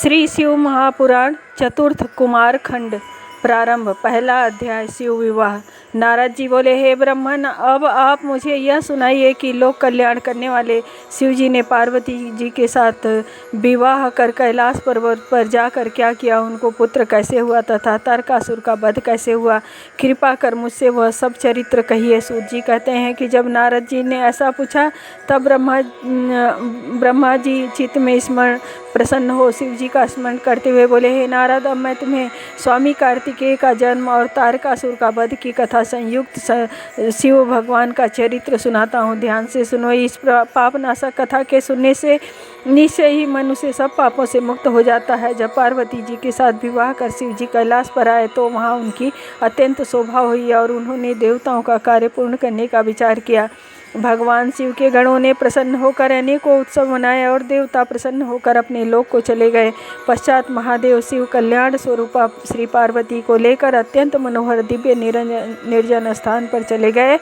श्री शिव महापुराण चतुर्थ कुमार खंड प्रारंभ। पहला अध्याय शिव विवाह। नारद जी बोले, हे ब्रह्मन, अब आप मुझे यह सुनाइए कि लोक कल्याण करने वाले शिव जी ने पार्वती जी के साथ विवाह कर कैलाश पर्वत पर जाकर क्या किया, उनको पुत्र कैसे हुआ तथा तारकासुर का वध कैसे हुआ। कृपा कर मुझसे वह सब चरित्र कहिए। सूत जी कहते हैं कि जब नारद जी ने ऐसा पूछा तब ब्रह्मा जी चित्त में स्मरण प्रसन्न हो शिव जी का स्मरण करते हुए बोले, हे नारद, अब मैं तुम्हें स्वामी कार्तिकेय का जन्म और तारकासुर का वध की कथा संयुक्त शिव भगवान का चरित्र सुनाता हूँ। ध्यान से सुनो। इस पापनाशक कथा के सुनने से निश्चय ही मनुष्य सब पापों से मुक्त हो जाता है। जब पार्वती जी के साथ विवाह कर शिव जी कैलाश पर आए तो वहाँ उनकी अत्यंत शोभा हुई और उन्होंने देवताओं का कार्य पूर्ण करने का विचार किया। भगवान शिव के गणों ने प्रसन्न होकर अनेकों उत्सव मनाए और देवता प्रसन्न होकर अपने लोक को चले गए। पश्चात महादेव शिव कल्याण स्वरूपा श्री पार्वती को लेकर अत्यंत मनोहर दिव्य निर्जन स्थान पर चले गए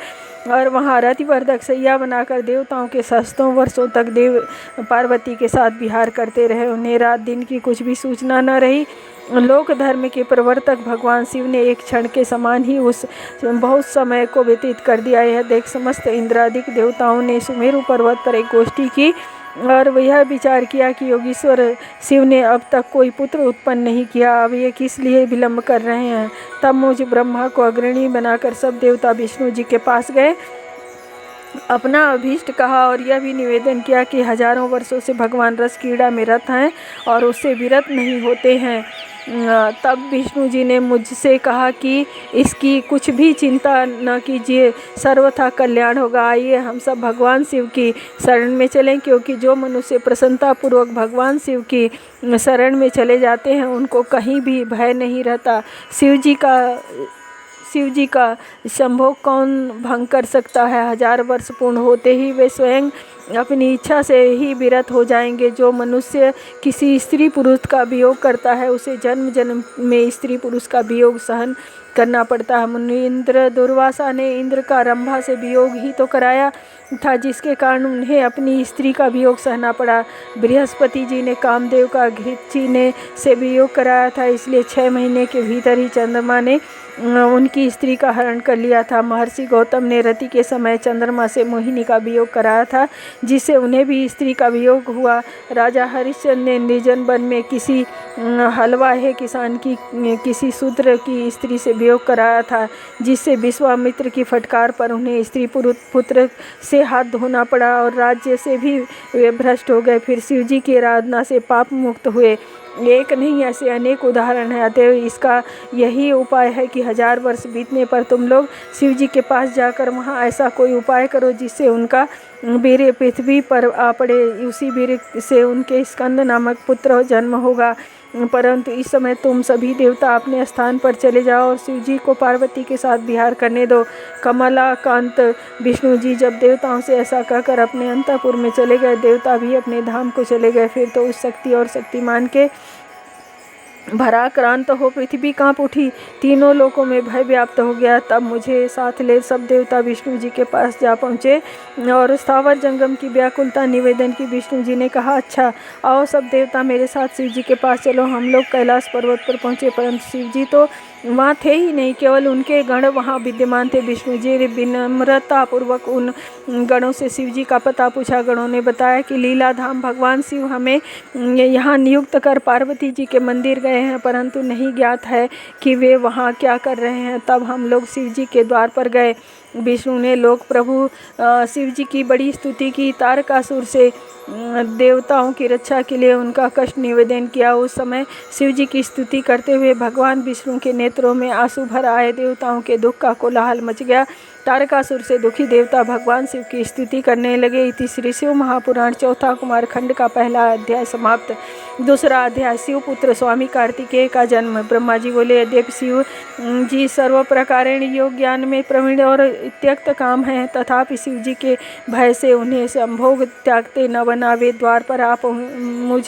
और वहाँ रतिवर्धक सैया बनाकर देवताओं के सहस्त्रों वर्षों तक देव पार्वती के साथ विहार करते रहे। उन्हें रात दिन की कुछ भी सूचना न रही। लोक धर्म के प्रवर्तक भगवान शिव ने एक क्षण के समान ही उस बहुत समय को व्यतीत कर दिया। यह देख समस्त इंद्रादिक देवताओं ने सुमेरु पर्वत पर एक गोष्ठी की और यह विचार किया कि योगीश्वर शिव ने अब तक कोई पुत्र उत्पन्न नहीं किया, अब ये किस लिए विलंब कर रहे हैं। तब मुझ ब्रह्मा को अग्रणी बनाकर सब देवता विष्णु जी के पास गए, अपना अभीष्ट कहा और यह भी निवेदन किया कि हजारों वर्षों से भगवान रस क्रीड़ा में रत हैं और उससे विरत नहीं होते हैं। तब विष्णु जी ने मुझसे कहा कि इसकी कुछ भी चिंता न कीजिए, सर्वथा कल्याण होगा। आइए हम सब भगवान शिव की शरण में चलें, क्योंकि जो मनुष्य प्रसन्नतापूर्वक भगवान शिव की शरण में चले जाते हैं उनको कहीं भी भय नहीं रहता। शिव जी का संभोग कौन भंग कर सकता है। 1000 वर्ष पूर्ण होते ही वे स्वयं अपनी इच्छा से ही विरत हो जाएंगे। जो मनुष्य किसी स्त्री पुरुष का वियोग करता है उसे जन्म जन्म में स्त्री पुरुष का वियोग सहन करना पड़ता है। मुनीन्द्र दुर्वासा ने इंद्र का रंभा से वियोग ही तो कराया था, जिसके कारण उन्हें अपनी स्त्री का वियोग सहना पड़ा। बृहस्पति जी ने कामदेव का घृतची ने से वियोग कराया था, इसलिए 6 महीने के भीतर ही चंद्रमा ने उनकी स्त्री का हरण कर लिया था। महर्षि गौतम ने रति के समय चंद्रमा से मोहिनी का वियोग कराया था, जिससे उन्हें भी स्त्री का वियोग हुआ। राजा हरिश्चंद्र ने निर्जन वन में किसी हलवाहे किसान की किसी शूद्र की स्त्री से वियोग कराया था, जिससे विश्वामित्र की फटकार पर उन्हें स्त्री पुत्र से हाथ धोना पड़ा और राज्य से भी वे भ्रष्ट हो गए। फिर शिव जी की आराधना से पाप मुक्त हुए। एक नहीं, ऐसे अनेक उदाहरण हैं। अतएव इसका यही उपाय है कि 1000 वर्ष बीतने पर तुम लोग शिव जी के पास जाकर वहाँ ऐसा कोई उपाय करो जिससे उनका वीर्य पृथ्वी पर आ पड़े। उसी वीर्य से उनके स्कंद नामक पुत्र जन्म होगा। परंतु इस समय तुम सभी देवता अपने स्थान पर चले जाओ और शिव जी को पार्वती के साथ विहार करने दो। कमलाकांत विष्णु जी जब देवताओं से ऐसा कहकर अपने अंतःपुर में चले गए, देवता भी अपने धाम को चले गए। फिर तो उस शक्ति और शक्तिमान के भराक्रांत हो पृथ्वी कांप उठी, तीनों लोकों में भय व्याप्त हो गया। तब मुझे साथ ले सब देवता विष्णु जी के पास जा पहुँचे और स्थावर जंगम की व्याकुलता निवेदन की। विष्णु जी ने कहा, अच्छा आओ सब देवता मेरे साथ शिव जी के पास चलो। हम लोग कैलाश पर्वत पर पहुँचे, परंतु शिव जी तो वहाँ थे ही नहीं, केवल उनके गण वहाँ विद्यमान थे। विष्णु जी ने विनम्रतापूर्वक उन गणों से शिव जी का पता पूछा। गणों ने बताया कि लीला धाम भगवान शिव हमें यहाँ नियुक्त कर पार्वती जी के मंदिर गए हैं, परंतु नहीं ज्ञात है कि वे वहाँ क्या कर रहे हैं। तब हम लोग शिव जी के द्वार पर गए। विष्णु ने लोक प्रभु शिव जी की बड़ी स्तुति की। तारकासुर से देवताओं की रक्षा के लिए उनका कष्ट निवेदन किया। उस समय शिव जी की स्तुति करते हुए भगवान विष्णु के नेत्रों में आंसू भर आए। देवताओं के दुख का कोलाहल मच गया। तारकासुर से दुखी देवता भगवान शिव की स्तुति करने लगे। इति श्री शिव महापुराण चौथा कुमार खंड का पहला अध्याय समाप्त। दूसरा अध्याय शिव पुत्र स्वामी कार्तिकेय का जन्म। ब्रह्मा जी बोले, यद्यपि शिव जी सर्व प्रकारेण योग ज्ञान में प्रवीण और त्यक्त काम हैं, तथापि शिव जी के भय से उन्हें संभोग त्यागते न बना। वे द्वार पर आप मुझ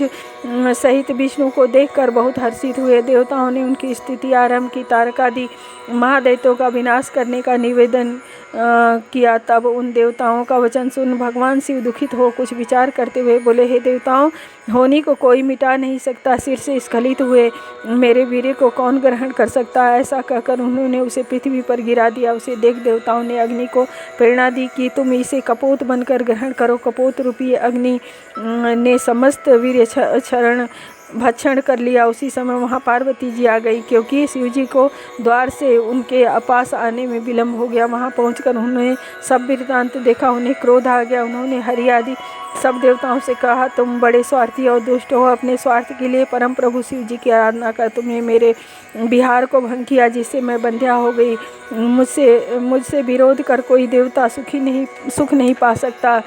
सहित विष्णु को देखकर बहुत हर्षित हुए। देवताओं ने उनकी स्तुति आरंभ की। तारकादि महादैत्यों का विनाश करने का निवेदन किया। तब उन देवताओं का वचन सुन भगवान शिव दुखित हो कुछ विचार करते हुए बोले, हे देवताओं, होनी को कोई मिटा नहीं सकता, सिर से स्खलित हुए मेरे वीर्य को कौन ग्रहण कर सकता है। ऐसा कहकर उन्होंने उसे पृथ्वी पर गिरा दिया। उसे देख देवताओं ने अग्नि को प्रेरणा दी कि तुम इसे कपोत बनकर ग्रहण करो। कपोत रूपी अग्नि ने समस्त वीर्य क्षरण भक्षण कर लिया। उसी समय वहाँ पार्वती जी आ गई, क्योंकि शिवजी को द्वार से उनके पास आने में विलम्ब हो गया। वहाँ पहुंचकर उन्होंने सब वृत्तांत देखा। उन्हें क्रोध आ गया। उन्होंने हरि आदि सब देवताओं से कहा, तुम बड़े स्वार्थी और दुष्ट हो, अपने स्वार्थ के लिए परम प्रभु शिव जी की आराधना कर तुमने मेरे विहार को भंग किया, जिससे मैं बंध्या हो गई। मुझसे विरोध कर कोई देवता सुख नहीं पा सकता।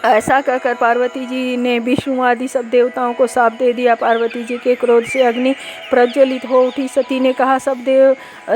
ऐसा कहकर पार्वती जी ने विष्णु आदि सब देवताओं को शाप दे दिया। पार्वती जी के क्रोध से अग्नि प्रज्वलित हो उठी। सती ने कहा, सब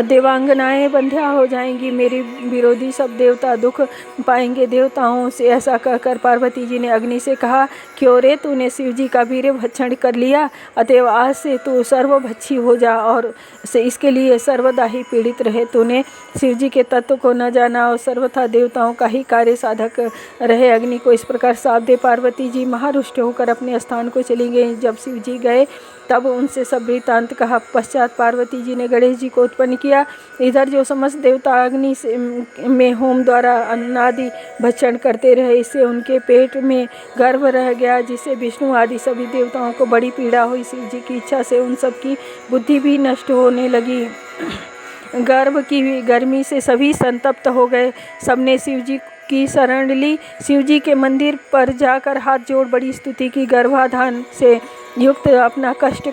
देवांगनाएं बंध्या हो जाएंगी, मेरी विरोधी सब देवता दुख पाएंगे। देवताओं से ऐसा कहकर पार्वती जी ने अग्नि से कहा, क्यों रे, तूने शिव जी का वीर्य भक्षण कर लिया, अतएव आज से तू सर्वभक्षी हो जा और इसके लिए सर्वदा ही पीड़ित रहे। तूने शिव जी के तत्व को न जाना और सर्वथा देवताओं का ही कार्य साधक रहे। अग्नि को इस प्रकार साप दे पार्वती जी महारुष्ट होकर अपने स्थान को चली गई। जब शिव जी गए तब उनसे सब वृत्तांत कहा। पश्चात पार्वती जी ने गणेश जी को उत्पन्न किया। इधर जो समस्त देवता अग्नि में होम द्वारा अन्नादि भक्षण करते रहे, इससे उनके पेट में गर्भ रह गया, जिससे विष्णु आदि सभी देवताओं को बड़ी पीड़ा हुई। शिव जी की इच्छा से उन सब की बुद्धि भी नष्ट होने लगी। गर्भ की गर्मी से सभी संतप्त हो गए। सबने शिव जी की शरण ली। शिव जी के मंदिर पर जाकर हाथ जोड़ बड़ी स्तुति की। गर्भाधान से युक्त अपना कष्ट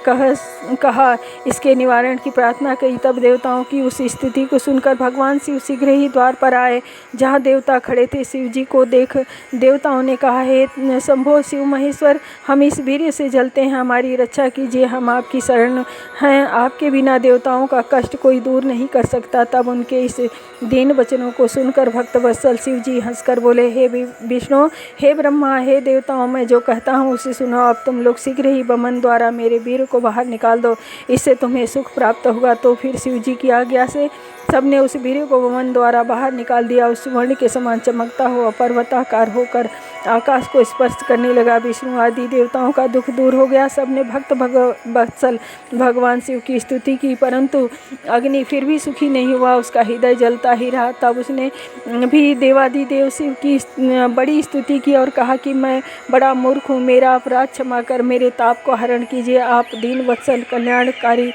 कहा, इसके निवारण की प्रार्थना की। तब देवताओं की उस स्थिति को सुनकर भगवान शिव शीघ्र ही द्वार पर आए, जहाँ देवता खड़े थे। शिव जी को देख देवताओं ने कहा, हे शंभो शिव महेश्वर, हम इस वीर्य से जलते हैं, हमारी रक्षा कीजिए, हम आपकी शरण हैं। आपके बिना देवताओं का कष्ट कोई दूर नहीं कर सकता। तब उनके इस दीन वचनों को सुनकर भक्तवत्सल शिव जी हंसकर बोले, हे विष्णु, हे ब्रह्मा, हे देवताओं, मैं जो कहता हूँ उसे सुनो। अब तुम लोग शीघ्र ही बमन द्वारा मेरे वीर को बाहर निकाल दो, इससे तुम्हें सुख प्राप्त होगा। तो फिर शिव जी की आज्ञा से सबने उस वीर को बमन द्वारा बाहर निकाल दिया। उस स्वर्ण के समान चमकता हुआ पर्वताकार होकर आकाश को स्पर्श करने लगा। विष्णु आदि देवताओं का दुख दूर हो गया। सबने भक्त वत्सल भगवान शिव की स्तुति की, परंतु अग्नि फिर भी सुखी नहीं हुआ, उसका हृदय जलता ही रहा। तब उसने भी देवादिदेव शिव की बड़ी स्तुति की और कहा कि मैं बड़ा मूर्ख हूँ, मेरा अपराध क्षमा कर, मेरे ताप को हरण कीजिए, आप दीन वत्सल कल्याणकारी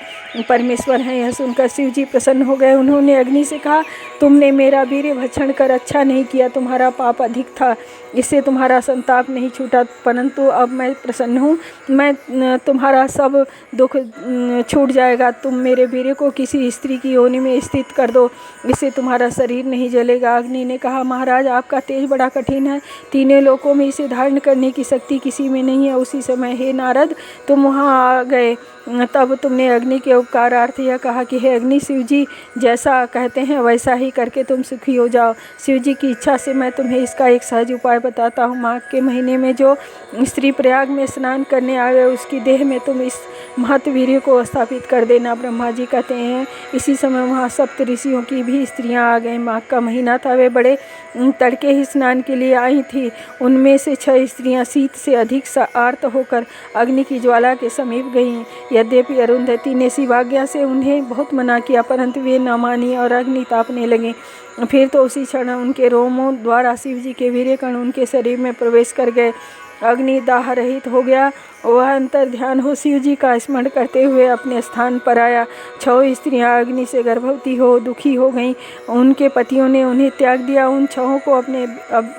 परमेश्वर हैं। यह सुनकर शिव जी प्रसन्न हो गए। उन्होंने अग्नि से कहा, तुमने मेरा वीर्य भक्षण कर अच्छा नहीं किया, तुम्हारा पाप अधिक था, इससे तुम्हारा संताप नहीं छूटा, परंतु अब मैं प्रसन्न हूँ, मैं तुम्हारा सब दुख छूट जाएगा। तुम मेरे वीर्य को किसी स्त्री की योनि में स्थित कर दो, इससे तुम्हारा शरीर नहीं जलेगा। अग्नि ने कहा, महाराज, आपका तेज बड़ा कठिन है, तीनों लोकों में इसे धारण करने की शक्ति किसी में नहीं है। उसी समय हे नारद, तुम वहाँ आ गए। तब तुमने अग्नि के उपकारार्थ यह कहा कि हे अग्नि, शिव जी जैसा कहते हैं वैसा ही करके तुम सुखी हो जाओ। शिव जी की इच्छा से मैं तुम्हें इसका एक सहज उपाय बताता हूँ। माघ के महीने में जो स्त्री प्रयाग में स्नान करने आए, उसकी देह में तुम इस महत्वीर्य को स्थापित कर देना। ब्रह्मा जी कहते हैं, इसी समय वहाँ सप्त ऋषियों की भी स्त्रियाँ आ गईं। माघ का महीना था, वे बड़े तड़के ही स्नान के लिए आई थी। उनमें से 6 स्त्रियाँ शीत से अधिक आर्त होकर अग्नि की ज्वाला के समीप गईं। यद्यपि अरुंधति ने शिवाज्ञा से उन्हें बहुत मना किया, परंतु वे न मानी और अग्नि तापने लगे। फिर तो उसी क्षण उनके रोमों द्वारा शिव जी के वीर्य कण उनके शरीर में प्रवेश कर गए। अग्नि दाह रहित हो गया। वह अंतर ध्यान हो शिव जी का स्मरण करते हुए अपने स्थान पर आया। 6 स्त्रियां अग्नि से गर्भवती हो दुखी हो गईं। उनके पतियों ने उन्हें त्याग दिया। उन 6 को अपने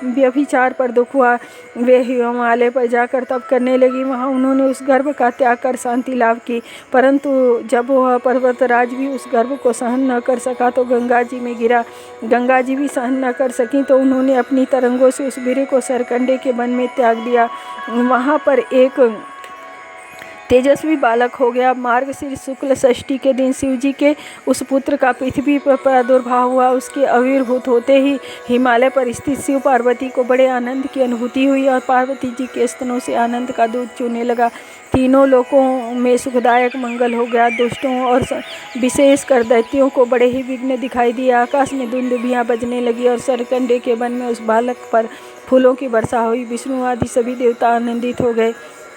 व्यभिचार पर दुख हुआ। वे हिमालय पर जाकर तप करने लगी। वहाँ उन्होंने उस गर्भ का त्याग कर शांति लाभ की, परंतु जब वह पर्वतराज भी उस गर्भ को सहन न कर सका तो गंगा जी में गिरा। गंगा जी भी सहन न कर सकी तो उन्होंने अपनी तरंगों से उस वीर्य को सरकंडे के वन में त्याग दिया। वहाँ पर एक तेजस्वी बालक हो गया। मार्गशीर्ष शुक्ल षष्ठी के दिन शिव जी के उस पुत्र का पृथ्वी पर प्रादुर्भाव हुआ। उसके आविर्भूत होते ही हिमालय पर स्थित शिव पार्वती को बड़े आनंद की अनुभूति हुई और पार्वती जी के स्तनों से आनंद का दूध चूने लगा। तीनों लोकों में सुखदायक मंगल हो गया। दुष्टों और विशेषकर दैत्यों को बड़े ही विघ्न दिखाई दिए। आकाश में दुंदुभियाँ बजने लगी और सरकंडे के वन में उस बालक पर फूलों की वर्षा हुई। विष्णु आदि सभी देवता आनंदित हो गए।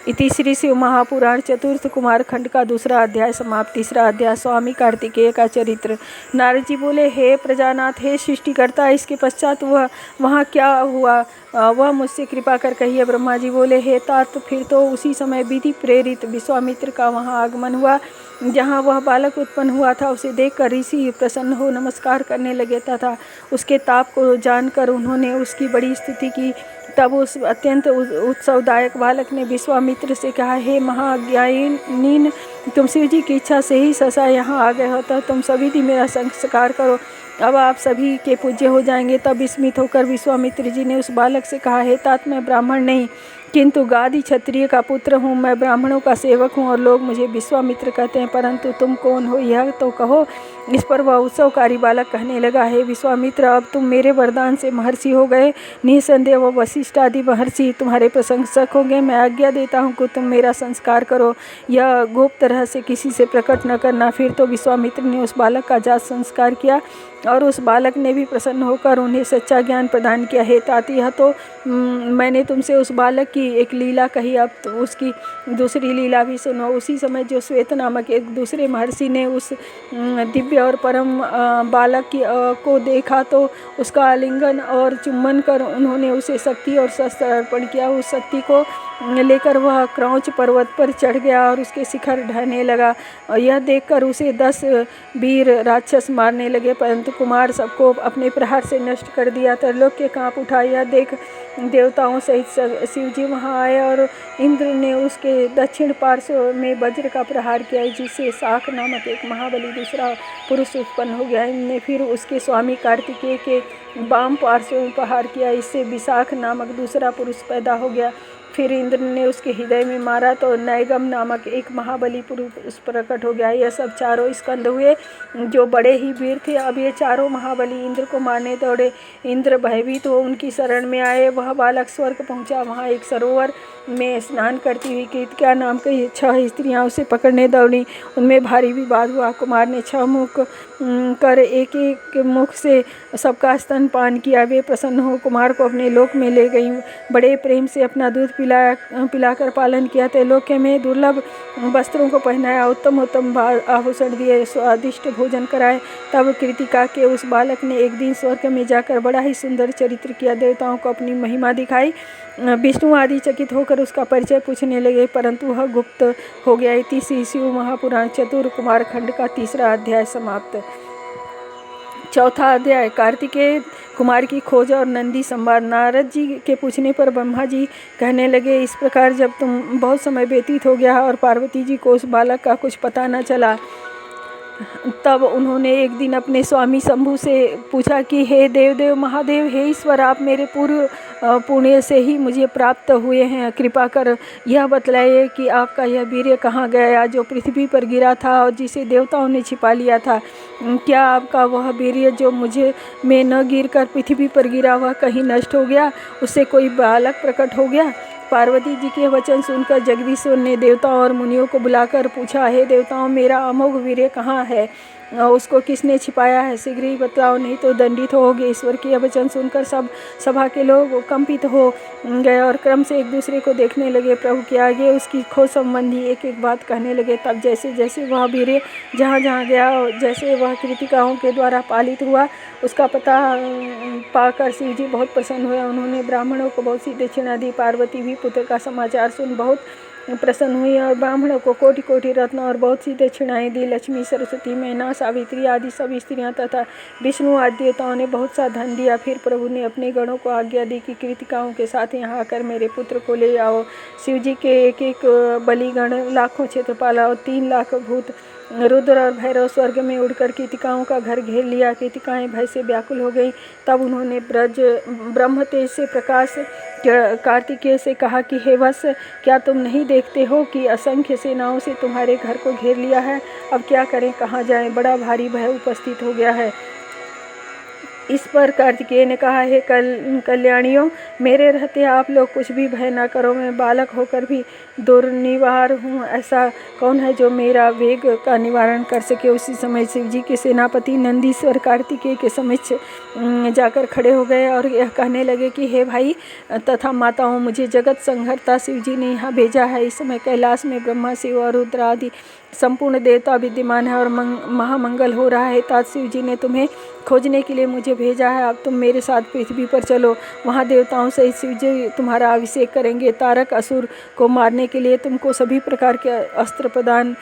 इति श्री शिव महापुराण चतुर्थ कुमार खंड का दूसरा अध्याय समाप्त। तीसरा अध्याय स्वामी कार्तिकेय का चरित्र। नारद जी बोले, हे प्रजानाथ, हे सृष्टिकर्ता, इसके पश्चात वहाँ क्या हुआ, वह मुझसे कृपा कर कहिए। ब्रह्मा जी बोले, हे तात, फिर तो उसी समय विधि प्रेरित विश्वामित्र का वहाँ आगमन हुआ। जहाँ वह बालक उत्पन्न हुआ था उसे देखकर ऋषि प्रसन्न हो नमस्कार करने लगे तथा उसके ताप को जानकर उन्होंने उसकी बड़ी स्तुति की। तब उस अत्यंत उत्सवदायक बालक ने विश्वामित्र से कहा, हे महाज्ञानी, तुम शिव जी की इच्छा से ही सहसा यहाँ आ गए हो, तो तुम सभी भी मेरा संस्कार करो, अब आप सभी के पूज्य हो जाएंगे। तब विस्मित होकर विश्वामित्र जी ने उस बालक से कहा, हे तात, मैं ब्राह्मण नहीं किंतु गादी क्षत्रिय का पुत्र हूँ। मैं ब्राह्मणों का सेवक हूँ और लोग मुझे विश्वामित्र कहते हैं, परंतु तुम कौन हो यह तो कहो। इस पर वह उत्सवकारी बालक कहने लगा, हे विश्वामित्र, अब तुम मेरे वरदान से महर्षि हो गए। निसंदेह वह वशिष्ठ आदि महर्षि तुम्हारे प्रशंसक होंगे। मैं आज्ञा देता हूँ कि तुम मेरा संस्कार करो, यह गुप्त रहस्य किसी से प्रकट न करना। फिर तो विश्वामित्र ने उस बालक का जात संस्कार किया और उस बालक ने भी प्रसन्न होकर उन्हें सच्चा ज्ञान प्रदान किया। हे तात, यह तो मैंने तुमसे उस बालक की एक लीला कही, अब तो उसकी दूसरी लीला भी सुनो। उसी समय जो श्वेत नामक एक दूसरे महर्षि ने उस दिव्य और परम बालक को देखा तो उसका आलिंगन और चुम्बन कर उन्होंने उसे शक्ति और शस्त्र अर्पण किया। उस शक्ति को लेकर वह क्रौच पर्वत पर चढ़ गया और उसके शिखर ढहने लगा। यह देखकर उसे 10 वीर राक्षस मारने लगे, परंतु कुमार सबको अपने प्रहार से नष्ट कर दिया। त्रिलोक्य कांप उठा। यह देख देवताओं सहित शिव जी वहाँ आए और इंद्र ने उसके दक्षिण पार्श्व में वज्र का प्रहार किया, जिससे शाक नामक एक महाबली दूसरा पुरुष उत्पन्न हो गया। इनने फिर उसके स्वामी कार्तिकेय के वाम पार्श्व में प्रहार किया, इससे विशाख नामक दूसरा पुरुष पैदा हो गया। फिर इंद्र ने उसके हृदय में मारा तो नैगम नामक एक महाबली पुरुष प्रकट हो गया। यह सब चारों स्कंद हुए जो बड़े ही वीर थे। अब ये चारों महाबली इंद्र को मारने दौड़े। इंद्र भयभीत हो उनकी शरण में आए। वह बालक स्वर्ग पहुंचा। वहाँ एक सरोवर में स्नान करती हुई कृतिका नाम की 6 स्त्रियां उसे पकड़ने दौड़ी। उनमें भारी विवाद हुआ। कुमार ने 6 मुख कर एक एक मुख से सबका स्तनपान किया। वे प्रसन्न हो कुमार को अपने लोक में ले गई। बड़े प्रेम से अपना दूध पिलाकर पालन किया। त्रिलोक्य में दुर्लभ वस्त्रों को पहनाया, उत्तम उत्तम आभूषण दिए, स्वादिष्ट भोजन कराए। तब कृतिका के उस बालक ने एक दिन स्वर्ग में जाकर बड़ा ही सुंदर चरित्र किया, देवताओं को अपनी महिमा दिखाई। विष्णु आदि चकित होकर उसका परिचय पूछने लगे, परंतु वह गुप्त हो गया। इति श्री शिव महापुराण चतुर्थ कुमार खंड का तीसरा अध्याय समाप्त। चौथा अध्याय कार्तिकेय कुमार की खोज और नंदी संवाद। नारद जी के पूछने पर ब्रह्मा जी कहने लगे, इस प्रकार जब तुम बहुत समय व्यतीत हो गया और पार्वती जी को उस बालक का कुछ पता न चला, तब उन्होंने एक दिन अपने स्वामी शंभु से पूछा कि हे देवदेव महादेव, हे ईश्वर, आप मेरे पूर्व पुण्य से ही मुझे प्राप्त हुए हैं। कृपा कर यह बतलाइए कि आपका यह वीर्य कहाँ गया जो पृथ्वी पर गिरा था और जिसे देवताओं ने छिपा लिया था। क्या आपका वह वीर्य जो मुझे में न गिर कर पृथ्वी पर गिरा वह कहीं नष्ट हो गया, उससे कोई बालक प्रकट हो गया। पार्वती जी के वचन सुनकर जगदीश्वर ने देवताओं और मुनियों को बुलाकर पूछा, हे देवताओं, मेरा अमोघ वीर्य कहाँ है, उसको किसने छिपाया है, शीघ्र ही बतलाओ, नहीं तो दंडित होगे। ईश्वर के वचन सुनकर सब सभा के लोग कंपित हो गए और क्रम से एक दूसरे को देखने लगे। प्रभु के आगे उसकी खोज संबंधी एक एक बात कहने लगे। तब जैसे जैसे वह वीर्य जहाँ जहाँ गया, जैसे वह कृतिकाओं के द्वारा पालित हुआ, उसका पता पाकर शिव जी बहुत प्रसन्न हुए। उन्होंने ब्राह्मणों को बहुत सी दक्षिणा दी। पार्वती भी पुत्र का समाचार सुन बहुत प्रसन्न हुई और ब्राह्मणों को कोटि कोटि रत्न और बहुत सी दक्षिणाएं दी। लक्ष्मी, सरस्वती, मैना, सावित्री आदि सभी स्त्रियां तथा विष्णु आदि देवताओं ने बहुत सा धन दिया। फिर प्रभु ने अपने गणों को आज्ञा दी कि कृतिकाओं के साथ यहाँ आकर मेरे पुत्र को ले आओ। शिव जी के एक एक बलिगण, लाखों क्षेत्रपाल और 3 लाख भूत, रुद्र और भैरव स्वर्ग में उड़कर कृतिकाओं का घर घेर लिया। कृतिकाएं भय से व्याकुल हो गई। तब उन्होंने ब्रह्म तेज से प्रकाश कार्तिकेय से कहा कि हे वत्स, क्या तुम नहीं देखते हो कि असंख्य सेनाओं से तुम्हारे घर को घेर लिया है? अब क्या करें, कहाँ जाएं? बड़ा भारी भय उपस्थित हो गया है। इस पर कार्तिकेय ने कहा, हे कल्याणियों, मेरे रहते आप लोग कुछ भी भय ना करो। मैं बालक होकर भी दुर्निवार हूँ। ऐसा कौन है जो मेरा वेग का निवारण कर सके? उसी समय शिवजी के सेनापति नंदीश्वर कार्तिकेय के समक्ष जाकर खड़े हो गए और यह कहने लगे कि हे भाई तथा माताओं, मुझे जगत संहर्ता शिवजी ने यहाँ भेजा है। इस समय कैलाश में ब्रह्मा, शिव और रुद्र आदि संपूर्ण देवता विद्यमान है और महामंगल हो रहा है। तात शिवजी ने तुम्हें खोजने के लिए मुझे भेजा है। अब तुम मेरे साथ पृथ्वी पर चलो। वहाँ देवताओं सहित शिवजी तुम्हारा अभिषेक करेंगे। तारक असुर को मारने के लिए तुमको सभी प्रकार के अस्त्र प्रदान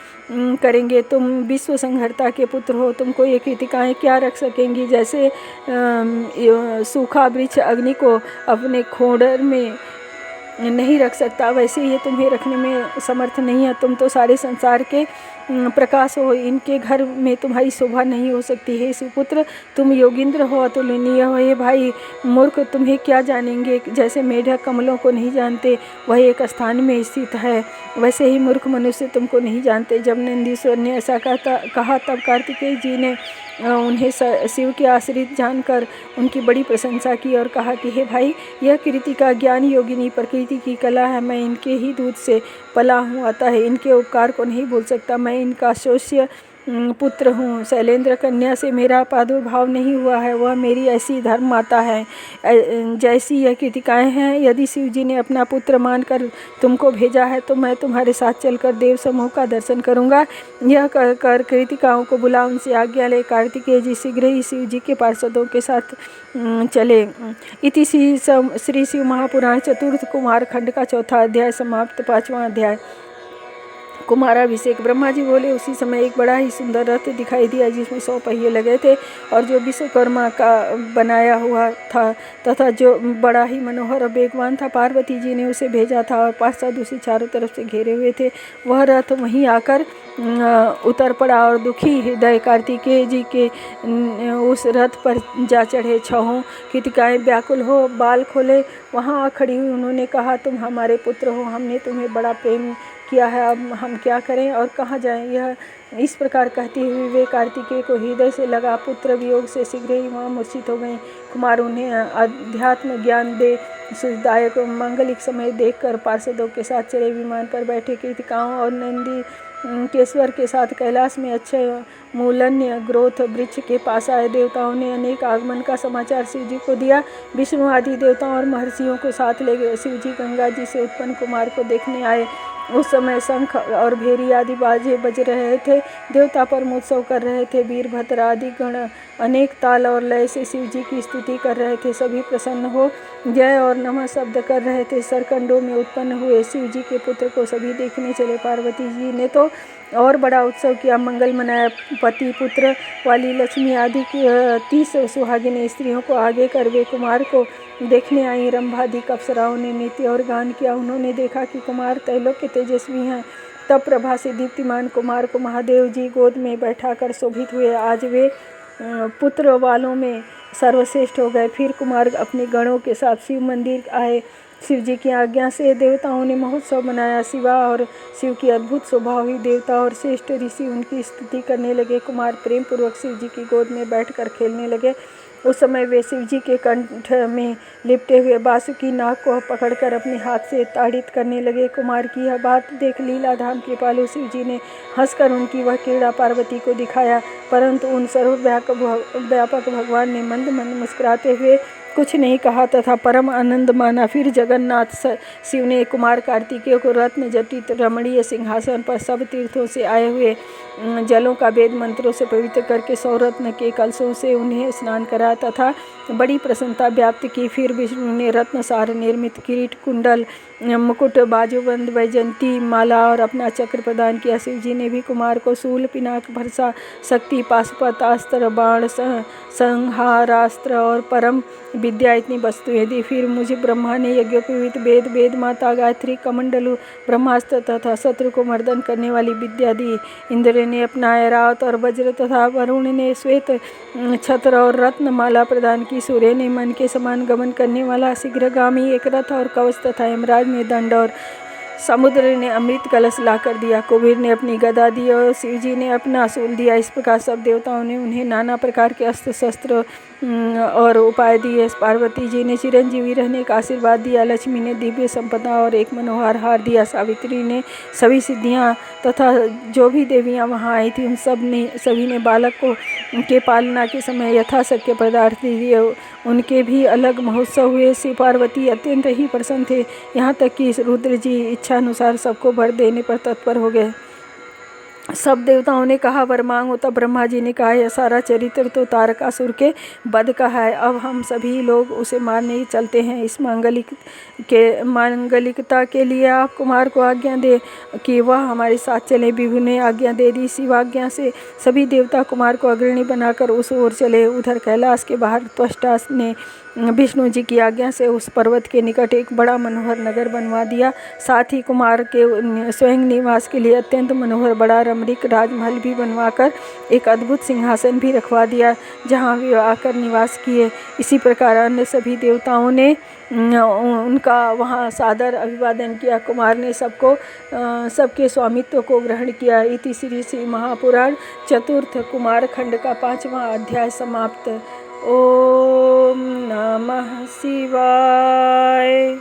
करेंगे। तुम विश्व संहर्ता के पुत्र हो, तुमको ये कृतिकाएँ क्या रख सकेंगी? जैसे सूखा वृक्ष अग्नि को अपने खोडर में नहीं रख सकता, वैसे ये तुम्हें रखने में समर्थ नहीं है। तुम तो सारे संसार के प्रकाश हो, इनके घर में तुम्हारी शोभा नहीं हो सकती। हे शिवपुत्र, तुम योगिंद्र हो, अतुलनीय हो। हे भाई मूर्ख, तुम्हें क्या जानेंगे? जैसे मेढक कमलों को नहीं जानते, वह एक स्थान में स्थित है, वैसे ही मूर्ख मनुष्य तुमको नहीं जानते। जब नंदीश्वर ने ऐसा कहा तब कार्तिकेय जी ने उन्हें शिव के आश्रित जानकर उनकी बड़ी प्रशंसा की और कहा कि हे भाई, यह कृतिका ज्ञान योगिनी प्रकृति की कला है। मैं इनके ही दूध से पला हूँ, अतः इनके उपकार को नहीं भूल सकता। मैं इनका शोष्य पुत्र हूँ। शैलेंद्र कन्या से मेरा प्रादुर्भाव नहीं हुआ है, वह मेरी ऐसी धर्म माता है जैसी यह कृतिकाएँ हैं। यदि शिवजी ने अपना पुत्र मानकर तुमको भेजा है तो मैं तुम्हारे साथ चलकर देव समूह का दर्शन करूँगा। यह कहकर कृतिकाओं को बुला उनसे आज्ञा ले कार्तिकेय जी शीघ्र ही शिवजी के पार्षदों के साथ चले। इति श्री शिव महापुराण चतुर्थ कुमार खंड का चौथा अध्याय समाप्त। पांचवा अध्याय कुमाराभिषेक। ब्रह्मा जी बोले, उसी समय एक बड़ा ही सुंदर रथ दिखाई दिया जिसमें 100 पहिए लगे थे और जो विश्वकर्मा का बनाया हुआ था तथा जो बड़ा ही मनोहर और वेगवान था। पार्वती जी ने उसे भेजा था और पार्षद उसे चारों तरफ से घेरे हुए थे। वह रथ वहीं आकर उतर पड़ा और दुखी हृदय कार्तिकेय जी के उस रथ पर जा चढ़े। छहों कृतिकाएँ व्याकुल हो बाल खोले वहाँ आ खड़ी हुई। उन्होंने कहा, तुम हमारे पुत्र हो, हमने तुम्हें बड़ा प्रेम किया है, अब हम क्या करें और कहाँ जाएं? यह इस प्रकार कहती हुई वे कार्तिकेय को हृदय से लगा पुत्र वियोग से शीघ्र ही वहाँ मूर्छित हो गई। कुमार उन्हें अध्यात्म ज्ञान दे सुखदायक मांगलिक समय देखकर पार्षदों के साथ चले विमान पर बैठे। कृतिकाओं और नंदी केश्वर के साथ कैलाश में अच्छे मूलन्य ग्रोथ वृक्ष के पास आए। देवताओं ने अनेक आगमन का समाचार शिवजी को दिया। विष्णु आदि देवताओं और महर्षियों को साथ ले गए। शिवजी गंगा जी से उत्पन्न कुमार को देखने आए। उस समय शंख और भेरी आदि बाजे बज रहे थे। देवता परम उत्सव कर रहे थे। वीरभद्र आदि गण अनेक ताल और लय से शिवजी की स्तुति कर रहे थे। सभी प्रसन्न हो जय और नमः शब्द कर रहे थे। सरकंडों में उत्पन्न हुए शिवजी के पुत्र को सभी देखने चले। पार्वती जी ने तो और बड़ा उत्सव किया, मंगल मनाया। पति पुत्र वाली लक्ष्मी आदि की 30 सुहागिन स्त्रियों को आगे कर वे कुमार को देखने आई। रंभादिक अप्सराओं ने नृत्य और गान किया। उन्होंने देखा कि कुमार त्रैलोक्य के तेजस्वी हैं। तब प्रभा से दीप्तिमान कुमार को महादेव जी गोद में बैठाकर शोभित हुए। आज वे पुत्र वालों में सर्वश्रेष्ठ हो गए। फिर कुमार अपने गणों के साथ शिव मंदिर आए। शिव जी की आज्ञा से देवताओं ने महोत्सव मनाया। शिवा और शिव की अद्भुत शोभा हुई। देवता और श्रेष्ठ ऋषि उनकी स्तुति करने लगे। कुमार प्रेम पूर्वक शिव जी की गोद में बैठकर खेलने लगे। उस समय वे शिव जी के कंठ में लिपटे हुए बासुकी नाग को पकड़कर अपने हाथ से ताड़ित करने लगे। कुमार की यह बात देख लीलाधाम कृपालु शिव जी ने हंसकर उनकी वह क्रीड़ा पार्वती को दिखाया, परंतु उन सर्वव्यापक भगवान ने मंद मंद मुस्कुराते हुए कुछ नहीं कहा तथा परम आनंद माना। फिर जगन्नाथ शिव ने कुमार कार्तिकेय को रत्न जटित रमणीय सिंहासन पर सब तीर्थों से आए हुए जलों का वेद मंत्रों से पवित्र करके 100 रत्न के कलशों से उन्हें स्नान कराया तथा बड़ी प्रसन्नता व्याप्त की। फिर विष्णु ने रत्नसार निर्मित किरीट, कुंडल, मुकुट, बाजूबंद, वैजंती माला और अपना चक्र प्रदान किया। शिव जी ने भी कुमार को शूल, पिनाक, भरसा, शक्ति, पाशुपत अस्त्र, बाण, संहारास्त्र और परम विद्या इतनी वस्तुएं दी। फिर मुझे ब्रह्मा ने यज्ञोपवीत वेद, वेद माता, गायत्री, कमंडलु, ब्रह्मास्त्र तथा शत्रु को मर्दन करने वाली विद्या दी। इंद्र ने अपना ऐरावत और वज्र तथा वरुण ने श्वेत छत्र और रत्नमाला प्रदान की। सूर्य ने मन के समान गमन करने वाला शीघ्रगामी एक रथ और कवच तथा यमराज ने दंड और समुद्र ने अमृत कलश लाकर दिया। कुबेर ने अपनी गदा दी और शिवजी ने अपना शूल दिया। इस प्रकार सब देवताओं ने उन्हें नाना प्रकार के अस्त्र शस्त्र और उपाय दिए। पार्वती जी ने चिरंजीवी रहने का आशीर्वाद दिया। लक्ष्मी ने दिव्य संपदा और एक मनोहर हार दिया। सावित्री ने सभी सिद्धियां तथा जो भी देवियां वहां आई थी उन सभी ने बालक को के पालना के समय यथाशक्य पदार्थ दिए। उनके भी अलग महोत्सव हुए। शिव पार्वती अत्यंत ही प्रसन्न थे, यहाँ तक कि रुद्र जी इच्छानुसार सबको वर देने पर तत्पर हो गए। सब देवताओं ने कहा वर मांगो। तब ब्रह्मा जी ने कहा यह सारा चरित्र तो तारकासुर के वध का है, अब हम सभी लोग उसे मारने ही चलते हैं। इस मांगलिकता के लिए आप कुमार को आज्ञा दे कि वह हमारे साथ चले। विभु ने आज्ञा दे दी। शिव आज्ञा से सभी देवता कुमार को अग्रणी बनाकर उस ओर चले। उधर कैलाश के बाहर त्वष्टा ने विष्णु जी की आज्ञा से उस पर्वत के निकट एक बड़ा मनोहर नगर बनवा दिया। साथ ही कुमार के स्वयं निवास के लिए अत्यंत मनोहर बड़ा रमणीक राजमहल भी बनवाकर एक अद्भुत सिंहासन भी रखवा दिया, जहाँ वे आकर निवास किए। इसी प्रकार अन्य सभी देवताओं ने उनका वहाँ सादर अभिवादन किया। कुमार ने सबके स्वामित्व को ग्रहण किया। इति श्री महापुराण चतुर्थ कुमार खंड का 5वां अध्याय समाप्त। ओम नमः शिवाय।